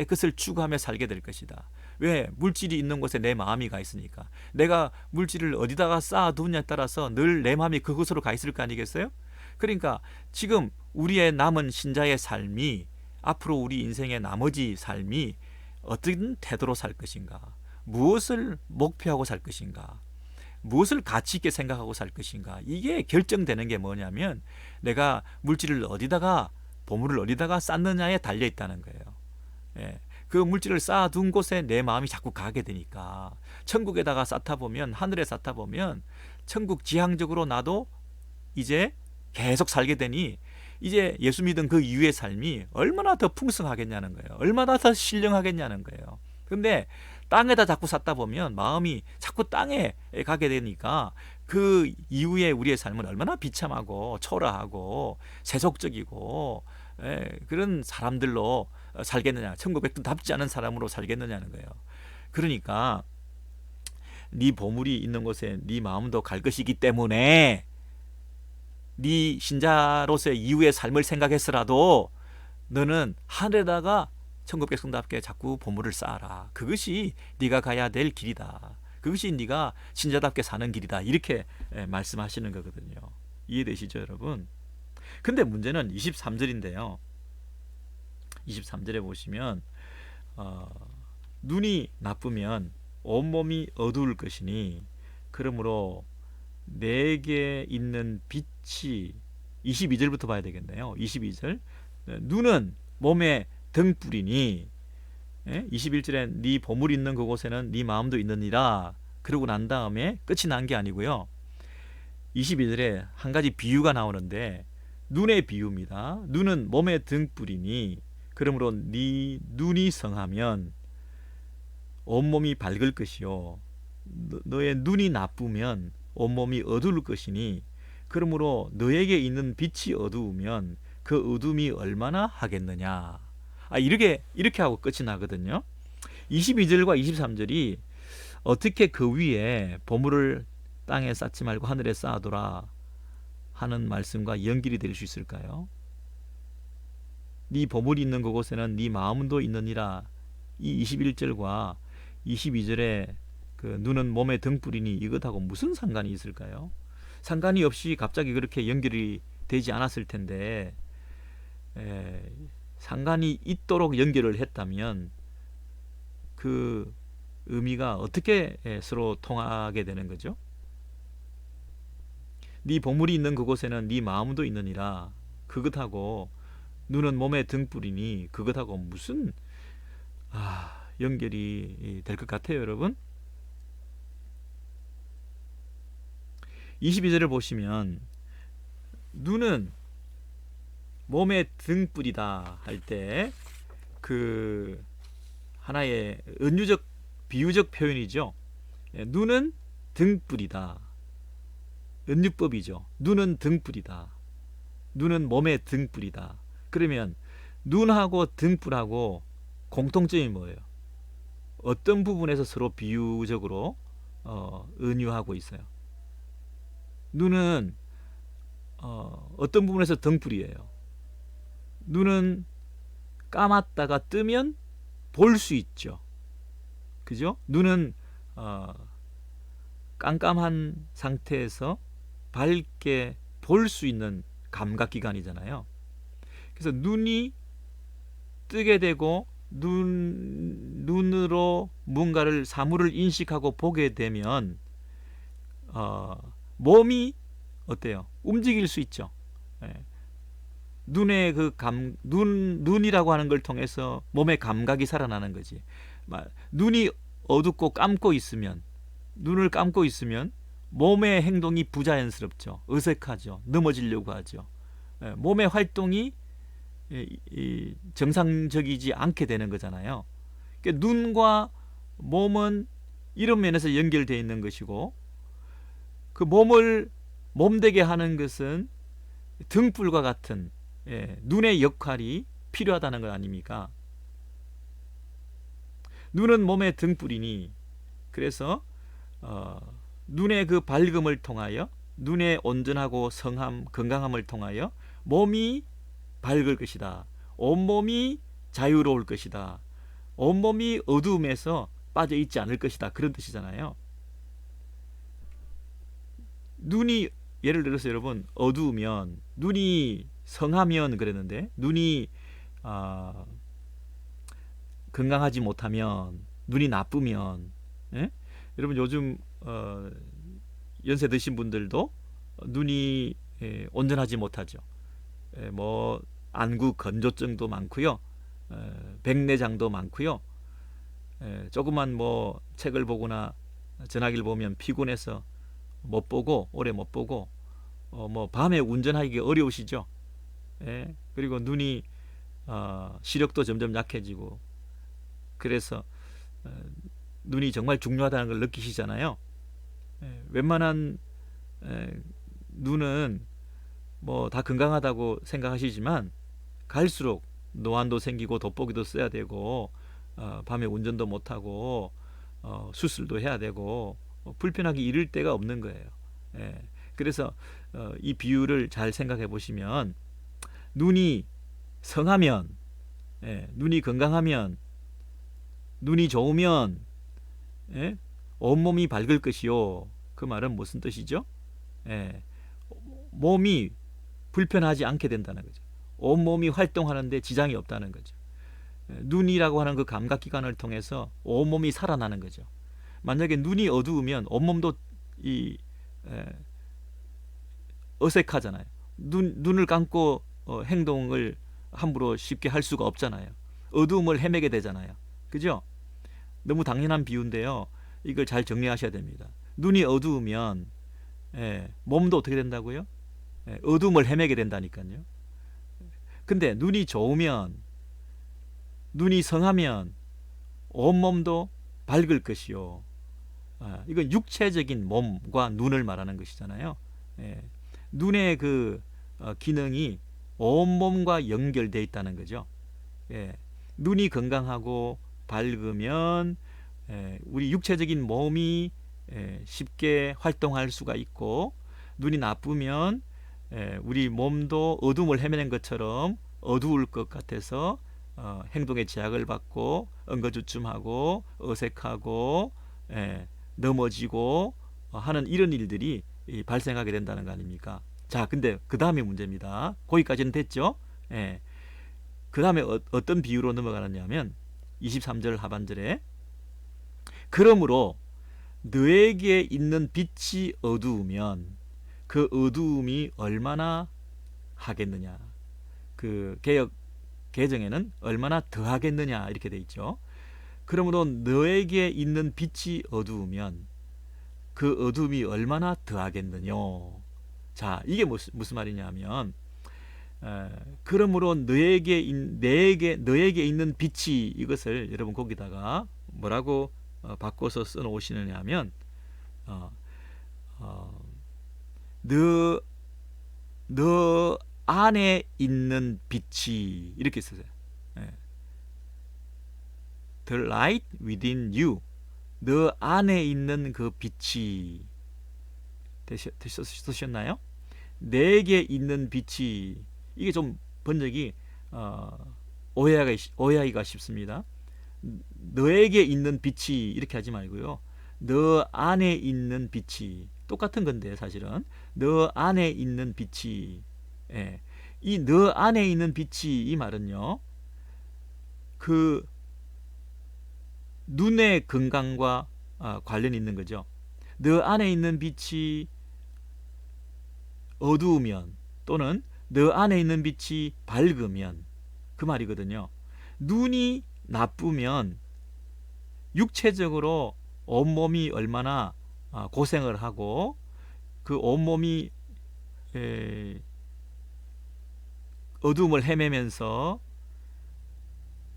것을 추구하며 살게 될 것이다. 왜? 물질이 있는 곳에 내 마음이 가 있으니까. 내가 물질을 어디다가 쌓아두느냐에 따라서 늘 내 마음이 그곳으로 가 있을 거 아니겠어요? 그러니까 지금 우리의 남은 신자의 삶이, 앞으로 우리 인생의 나머지 삶이 어떤 태도로 살 것인가, 무엇을 목표하고 살 것인가, 무엇을 가치 있게 생각하고 살 것인가, 이게 결정되는 게 뭐냐면 내가 물질을 어디다가, 보물을 어디다가 쌓느냐에 달려 있다는 거예요. 예. 그 물질을 쌓아둔 곳에 내 마음이 자꾸 가게 되니까, 천국에다가 쌓다 보면, 하늘에 쌓다 보면 천국 지향적으로 나도 이제 계속 살게 되니, 이제 예수 믿은 그 이후의 삶이 얼마나 더 풍성하겠냐는 거예요. 얼마나 더 신령하겠냐는 거예요. 근데 땅에다 자꾸 쌓다 보면 마음이 자꾸 땅에 가게 되니까 그 이후에 우리의 삶은 얼마나 비참하고 초라하고 세속적이고 그런 사람들로 살겠느냐, 천국백성답지 않은 사람으로 살겠느냐는 거예요. 그러니까 네 보물이 있는 곳에 네 마음도 갈 것이기 때문에 네 신자로서의 이후의 삶을 생각해서라도 너는 하늘에다가 천국 백성답게 자꾸 보물을 쌓아라. 그것이 네가 가야 될 길이다. 그것이 네가 신자답게 사는 길이다. 이렇게 말씀하시는 거거든요. 이해되시죠, 여러분? 근데 문제는 23절인데요. 23절에 보시면 눈이 나쁘면 온몸이 어두울 것이니 그러므로 내게 있는 빛이, 22절부터 봐야 되겠네요. 22절, 눈은 몸의 등불이니, 21절에 네 보물 있는 그곳에는 네 마음도 있느니라. 그러고 난 다음에 끝이 난 게 아니고요. 22절에 한 가지 비유가 나오는데, 눈의 비유입니다. 눈은 몸의 등불이니 그러므로 네 눈이 성하면 온몸이 밝을 것이요, 너의 눈이 나쁘면 온몸이 어두울 것이니 그러므로 너에게 있는 빛이 어두우면 그 어둠이 얼마나 하겠느냐. 이렇게 하고 끝이 나거든요. 22절과 23절이 어떻게 그 위에 보물을 땅에 쌓지 말고 하늘에 쌓아두라 하는 말씀과 연결이 될 수 있을까요? 네 보물이 있는 그곳에는 네 마음도 있느니라. 이 21절과 22절에 그 눈은 몸의 등불이니 이것하고 무슨 상관이 있을까요? 상관이 없이 갑자기 그렇게 연결이 되지 않았을 텐데, 상관이 있도록 연결을 했다면 그 의미가 어떻게 서로 통하게 되는 거죠? 네 보물이 있는 그곳에는 네 마음도 있느니라. 그것하고 눈은 몸의 등불이니 그것하고 무슨 연결이 될 것 같아요, 여러분? 22절을 보시면 눈은 몸의 등불이다 할 때 그 하나의 은유적 비유적 표현이죠. 눈은 등불이다. 은유법이죠. 눈은 등불이다. 눈은 몸의 등불이다. 그러면 눈하고 등불하고 공통점이 뭐예요? 어떤 부분에서 서로 비유적으로 은유하고 있어요? 눈은 어떤 부분에서 등불이에요? 눈은 감았다가 뜨면 볼 수 있죠. 그죠? 눈은 깜깜한 상태에서 밝게 볼 수 있는 감각기관이잖아요. 그래서 눈이 뜨게 되고 눈으로 뭔가를, 사물을 인식하고 보게 되면 몸이 어때요? 움직일 수 있죠. 눈의 그 눈이라고 하는 걸 통해서 몸의 감각이 살아나는 거지. 눈이 어둡고 감고 있으면, 눈을 감고 있으면 몸의 행동이 부자연스럽죠. 어색하죠. 넘어지려고 하죠. 몸의 활동이 정상적이지 않게 되는 거잖아요. 그러니까 눈과 몸은 이런 면에서 연결되어 있는 것이고, 그 몸을 몸되게 하는 것은 등불과 같은 눈의 역할이 필요하다는 것 아닙니까? 눈은 몸의 등불이니, 그래서 어, 눈의 그 밝음을 통하여, 눈의 온전하고 성함, 건강함을 통하여 몸이 밝을 것이다. 온몸이 자유로울 것이다. 온몸이 어두움에서 빠져 있지 않을 것이다. 그런 뜻이잖아요. 눈이, 예를 들어서 여러분, 어두우면, 눈이 성하면 그랬는데, 눈이 아, 건강하지 못하면, 눈이 나쁘면, 예? 여러분 요즘 연세 드신 분들도 눈이 온전하지 못하죠. 뭐 안구 건조증도 많고요, 백내장도 많고요. 조그만 뭐 책을 보거나 전화기를 보면 피곤해서 못 보고, 오래 못 보고, 뭐 밤에 운전하기 어려우시죠. 그리고 눈이 시력도 점점 약해지고, 그래서 어, 눈이 정말 중요하다는 걸 느끼시잖아요. 웬만한 눈은 뭐 다 건강하다고 생각하시지만, 갈수록 노안도 생기고 돋보기도 써야 되고, 밤에 운전도 못하고, 수술도 해야 되고, 불편하게 이를 데가 없는 거예요. 그래서 이 비유를 잘 생각해 보시면, 눈이 성하면, 눈이 건강하면, 눈이 좋으면, 예? 온몸이 밝을 것이요. 그 말은 무슨 뜻이죠? 예, 몸이 불편하지 않게 된다는 거죠. 온몸이 활동하는데 지장이 없다는 거죠. 눈이라고 하는 그 감각기관을 통해서 온몸이 살아나는 거죠. 만약에 눈이 어두우면 온몸도 이 에, 어색하잖아요. 눈을 감고 행동을 함부로 쉽게 할 수가 없잖아요. 어두움을 헤매게 되잖아요. 그죠? 너무 당연한 비유인데요. 이걸 잘 정리하셔야 됩니다. 눈이 어두우면 몸도 어떻게 된다고요? 어둠을 헤매게 된다니까요. 근데 눈이 좋으면, 눈이 성하면 온몸도 밝을 것이요. 이건 육체적인 몸과 눈을 말하는 것이잖아요. 눈의 그 기능이 온몸과 연결되어 있다는 거죠. 눈이 건강하고 밝으면 우리 육체적인 몸이 쉽게 활동할 수가 있고, 눈이 나쁘면 우리 몸도 어둠을 헤매는 것처럼 어두울 것 같아서 행동에 제약을 받고 엉거주춤하고 어색하고 넘어지고 하는 이런 일들이 발생하게 된다는 거 아닙니까? 자, 근데 그 다음에 문제입니다. 거기까지는 됐죠? 그 다음에 어떤 비유로 넘어가느냐면 23절 하반절에, 그러므로 너에게 있는 빛이 어두우면 그 어두움이 얼마나 하겠느냐. 그 개역 개정에는 얼마나 더하겠느냐 이렇게 돼 있죠. 그러므로 너에게 있는 빛이 어두우면 그 어두움이 얼마나 더하겠느냐. 자, 이게 무슨 말이냐면, 그러므로 너에게 있는 빛이, 이것을 여러분 거기다가 뭐라고 바꿔서 써 놓으시느냐 하면, 너 안에 있는 빛이, 이렇게 쓰세요. The light within you. 너 안에 있는 그 빛이, 쓰셨나요? 내게 있는 빛이, 이게 좀 번역이 오해하기가 쉽습니다. 너에게 있는 빛이 이렇게 하지 말고요. 너 안에 있는 빛이, 똑같은 건데 사실은 너 안에 있는 빛이, 이 너 안에 있는 빛이, 이 말은요, 그 눈의 건강과 관련이 있는 거죠. 너 안에 있는 빛이 어두우면, 또는 너 안에 있는 빛이 밝으면, 그 말이거든요. 눈이 나쁘면 육체적으로 온몸이 얼마나 고생을 하고, 그 온몸이 어두움을 헤매면서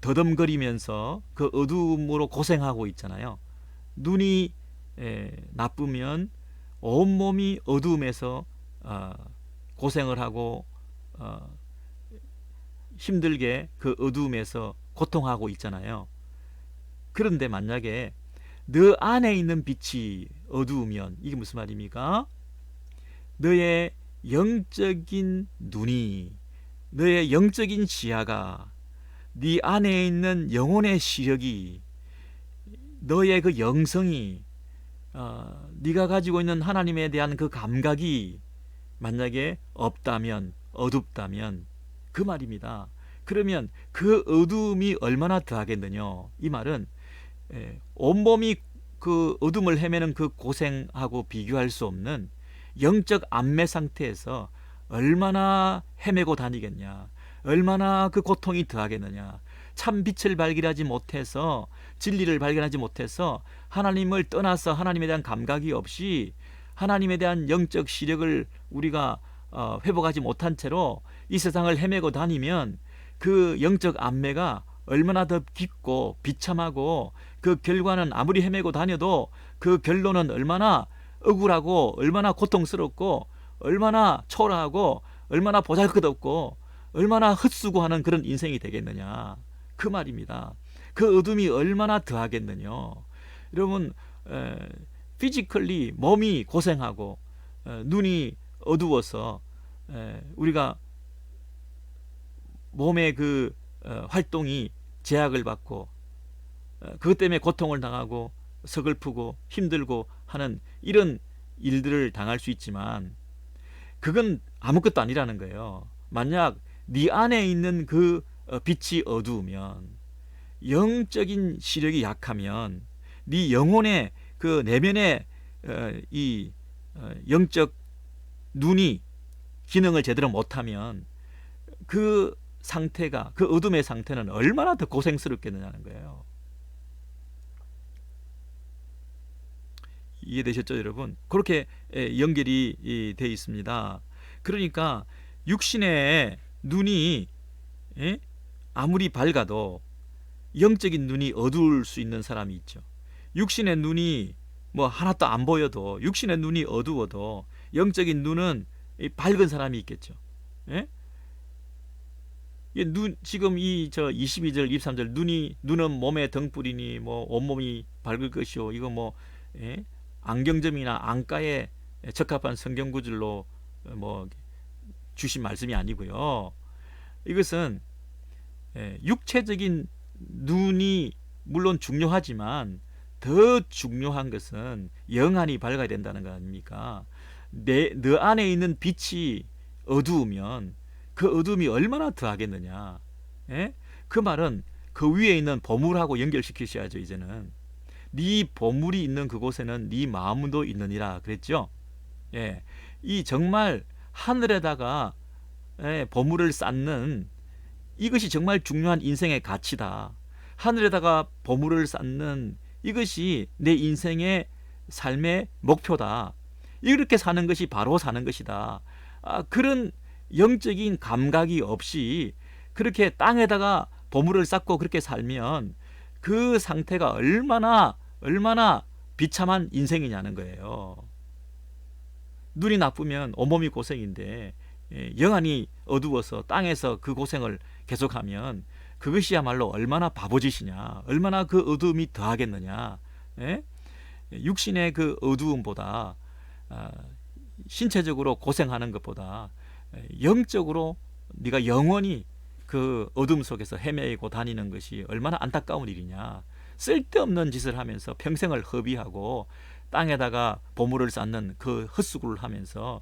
더듬거리면서 그 어두움으로 고생하고 있잖아요. 눈이 나쁘면 온몸이 어두움에서 고생을 하고 힘들게 그 어두움에서 고통하고 있잖아요. 그런데 만약에 너 안에 있는 빛이 어두우면 이게 무슨 말입니까? 너의 영적인 눈이, 너의 영적인 시야가, 네 안에 있는 영혼의 시력이, 너의 그 영성이, 네가 가지고 있는 하나님에 대한 그 감각이 만약에 없다면, 어둡다면 그 말입니다. 그러면 그 어두움이 얼마나 더하겠느냐. 이 말은 온몸이 그 어둠을 헤매는 그 고생하고 비교할 수 없는 영적 암매 상태에서 얼마나 헤매고 다니겠냐, 얼마나 그 고통이 더하겠느냐. 참 빛을 발견하지 못해서, 진리를 발견하지 못해서, 하나님을 떠나서 하나님에 대한 감각이 없이 하나님에 대한 영적 시력을 우리가 회복하지 못한 채로 이 세상을 헤매고 다니면 그 영적 암매가 얼마나 더 깊고 비참하고, 그 결과는 아무리 헤매고 다녀도 그 결론은 얼마나 억울하고, 얼마나 고통스럽고, 얼마나 초라하고, 얼마나 보잘것없고, 얼마나 헛수고하는 그런 인생이 되겠느냐, 그 말입니다. 그 어둠이 얼마나 더하겠느냐. 여러분, 피지컬리 몸이 고생하고 눈이 어두워서 우리가 몸의 그 활동이 제약을 받고 그것 때문에 고통을 당하고 서글프고 힘들고 하는 이런 일들을 당할 수 있지만, 그건 아무것도 아니라는 거예요. 만약 네 안에 있는 그 빛이 어두우면, 영적인 시력이 약하면, 네 영혼의 그 내면의 이 영적 눈이 기능을 제대로 못하면 그 상태가, 그 어둠의 상태는 얼마나 더 고생스럽겠느냐는 거예요. 이해되셨죠, 여러분? 그렇게 연결이 되어 있습니다. 그러니까 육신의 눈이 아무리 밝아도 영적인 눈이 어두울 수 있는 사람이 있죠. 육신의 눈이 뭐 하나도 안 보여도, 육신의 눈이 어두워도 영적인 눈은 밝은 사람이 있겠죠. 예? 지금 저 22절 23절 눈은 몸의 등불이니 뭐 온몸이 밝을 것이요, 이거 뭐 안경점이나 안과에 적합한 성경 구절로 뭐 주신 말씀이 아니고요. 이것은 육체적인 눈이 물론 중요하지만 더 중요한 것은 영안이 밝아야 된다는 거 아닙니까? 너 안에 있는 빛이 어두우면 그 어둠이 얼마나 더하겠느냐. 그 말은 그 위에 있는 보물하고 연결시키셔야죠. 이제는 네 보물이 있는 그곳에는 네 마음도 있느니라 그랬죠. 이 정말 하늘에다가 보물을 쌓는, 이것이 정말 중요한 인생의 가치다. 하늘에다가 보물을 쌓는 이것이 내 인생의 삶의 목표다. 이렇게 사는 것이 바로 사는 것이다. 그런 영적인 감각이 없이 그렇게 땅에다가 보물을 쌓고 그렇게 살면 그 상태가 얼마나 비참한 인생이냐는 거예요. 눈이 나쁘면 온몸이 고생인데 영안이 어두워서 땅에서 그 고생을 계속하면 그것이야말로 얼마나 바보짓이냐, 얼마나 그 어두움이 더하겠느냐. 육신의 그 어두움보다, 신체적으로 고생하는 것보다 영적으로 네가 영원히 그 어둠 속에서 헤매고 다니는 것이 얼마나 안타까운 일이냐. 쓸데없는 짓을 하면서 평생을 허비하고 땅에다가 보물을 쌓는 그 헛수고를 하면서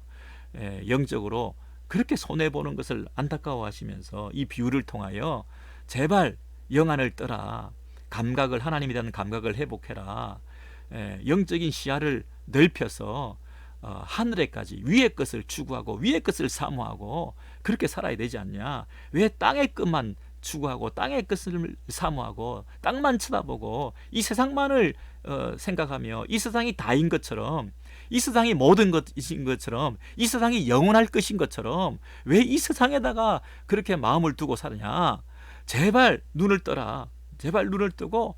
영적으로 그렇게 손해보는 것을 안타까워하시면서 이 비유를 통하여 제발 영안을 떠라, 감각을, 하나님에 대한 감각을 회복해라, 영적인 시야를 넓혀서 하늘에까지, 위의 것을 추구하고 위의 것을 사모하고 그렇게 살아야 되지 않냐. 왜 땅의 것만 추구하고 땅의 것을 사모하고 땅만 쳐다보고 이 세상만을 생각하며 이 세상이 다인 것처럼, 이 세상이 모든 것인 것처럼, 이 세상이 영원할 것인 것처럼 왜 이 세상에다가 그렇게 마음을 두고 사느냐. 제발 눈을 떠라. 제발 눈을 뜨고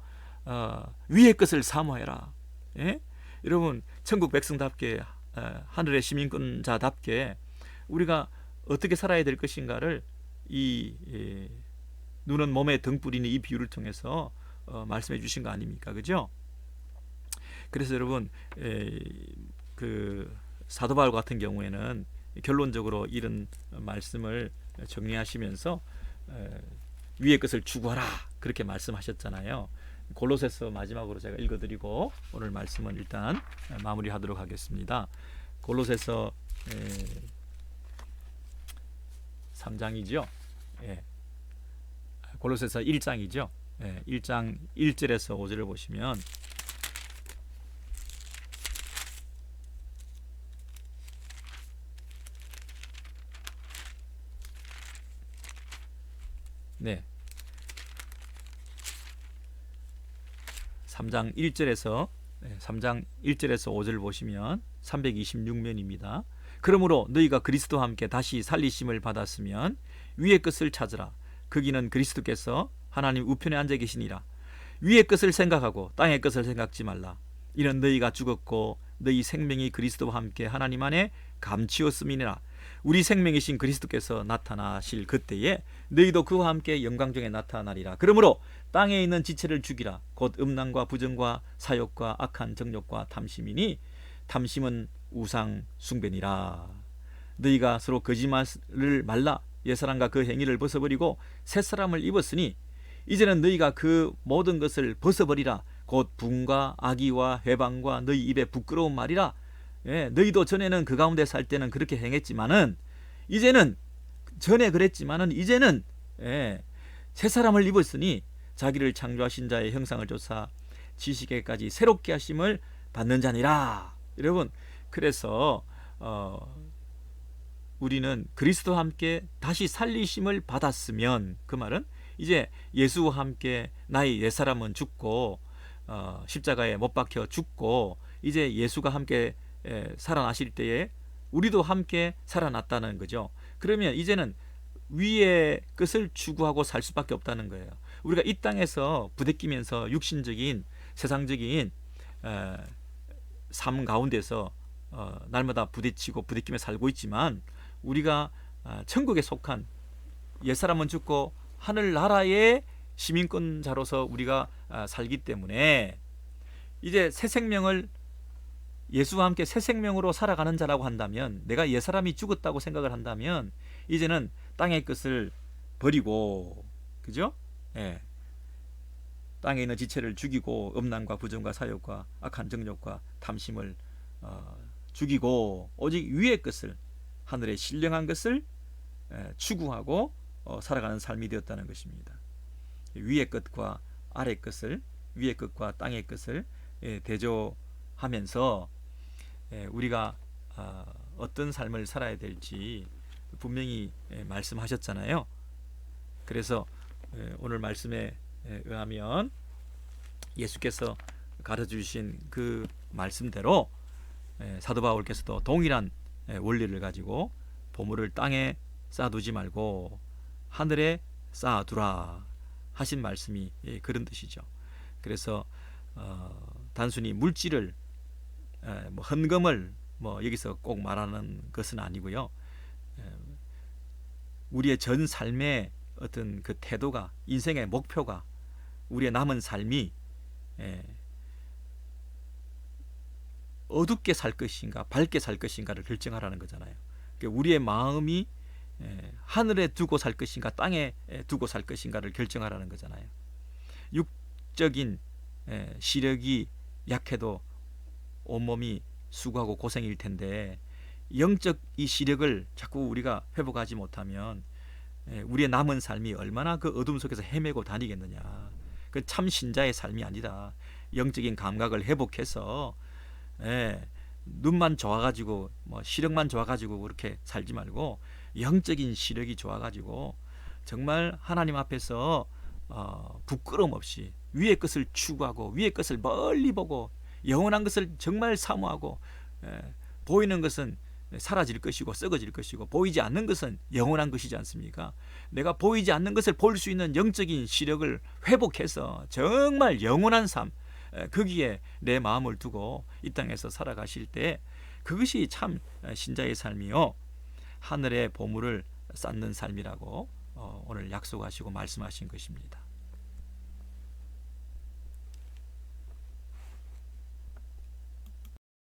위의 것을 사모해라. 여러분, 천국 백성답게, 하늘의 시민권자답게 우리가 어떻게 살아야 될 것인가를 눈은 몸의 등불이니 이 비유를 통해서 말씀해 주신 거 아닙니까? 그죠? 그래서 여러분, 그 사도 바울 같은 경우에는 결론적으로 이런 말씀을 정리하시면서 위의 것을 추구하라 그렇게 말씀하셨잖아요. 골로새서 마지막으로 제가 읽어드리고 오늘 말씀은 일단 마무리하도록 하겠습니다. 골로새서 3장이죠. 골로새서 1장이죠. 1장 1절에서 5절을 보시면 네. 3장 1절에서 5절 보시면 326면입니다. 그러므로 너희가 그리스도와 함께 다시 살리심을 받았으면 위의 것을 찾으라. 거기는 그리스도께서 하나님 우편에 앉아 계시니라. 위의 것을 생각하고 땅의 것을 생각지 말라. 이는 너희가 죽었고 너희 생명이 그리스도와 함께 하나님 안에 감추었음이니라. 우리 생명이신 그리스도께서 나타나실 그때에 너희도 그와 함께 영광 중에 나타나리라. 그러므로 땅에 있는 지체를 죽이라. 곧 음란과 부정과 사욕과 악한 정욕과 탐심이니 탐심은 우상 숭배니라. 너희가 서로 거짓말을 말라. 옛사람과 그 행위를 벗어버리고 새사람을 입었으니 이제는 너희가 그 모든 것을 벗어버리라. 곧 분과 악의와 회방과 너희 입에 부끄러운 말이라. 너희도 전에는 그 가운데 살 때는 그렇게 행했지만은 이제는 전에 그랬지만은 이제는 새 사람을 입었으니 자기를 창조하신 자의 형상을 조사 지식에까지 새롭게 하심을 받는 자니라. 여러분, 그래서 우리는 그리스도와 함께 다시 살리심을 받았으면, 그 말은 이제 예수와 함께 나의 옛사람은 죽고 십자가에 못 박혀 죽고 이제 예수가 함께 살아나실 때에 우리도 함께 살아났다는 거죠. 그러면 이제는 위의 것을 추구하고 살 수밖에 없다는 거예요. 우리가 이 땅에서 부대끼면서 육신적인 세상적인 삶 가운데서 날마다 부딪히고 부대끼며 살고 있지만 우리가 천국에 속한 옛사람은 죽고 하늘나라의 시민권자로서 우리가 살기 때문에 이제 새 생명을 예수와 함께 새 생명으로 살아가는 자라고 한다면, 내가 옛사람이 죽었다고 생각을 한다면 이제는 땅의 것을 버리고, 그죠? 땅에 있는 지체를 죽이고 음란과 부정과 사욕과 악한 정욕과 탐심을 죽이고 오직 위의 것을, 하늘의 신령한 것을 추구하고 살아가는 삶이 되었다는 것입니다. 위의 것과 아래 것을, 위의 것과 땅의 것을 대조하면서 우리가 어떤 삶을 살아야 될지 분명히 말씀하셨잖아요. 그래서 오늘 말씀에 의하면 예수께서 가르쳐주신 그 말씀대로 사도 바울께서도 동일한 원리를 가지고 보물을 땅에 쌓아두지 말고 하늘에 쌓아두라 하신 말씀이 그런 뜻이죠. 그래서 단순히 물질을 헌금을 여기서 꼭 말하는 것은 아니고요. 우리의 전 삶의 어떤 그 태도가, 인생의 목표가, 우리의 남은 삶이 어둡게 살 것인가 밝게 살 것인가를 결정하라는 거잖아요. 우리의 마음이 하늘에 두고 살 것인가 땅에 두고 살 것인가를 결정하라는 거잖아요. 육적인 시력이 약해도 온몸이 수고하고 고생일 텐데 영적 이 시력을 자꾸 우리가 회복하지 못하면 우리의 남은 삶이 얼마나 그 어둠 속에서 헤매고 다니겠느냐. 그 참 신자의 삶이 아니라 영적인 감각을 회복해서 눈만 좋아가지고 시력만 좋아가지고 그렇게 살지 말고 영적인 시력이 좋아가지고 정말 하나님 앞에서 부끄러움 없이 위의 것을 추구하고 위의 것을 멀리 보고 영원한 것을 정말 사모하고 보이는 것은 사라질 것이고 썩어질 것이고 보이지 않는 것은 영원한 것이지 않습니까? 내가 보이지 않는 것을 볼 수 있는 영적인 시력을 회복해서 정말 영원한 삶, 거기에 내 마음을 두고 이 땅에서 살아가실 때 그것이 참 신자의 삶이요 하늘의 보물을 쌓는 삶이라고 오늘 약속하시고 말씀하신 것입니다.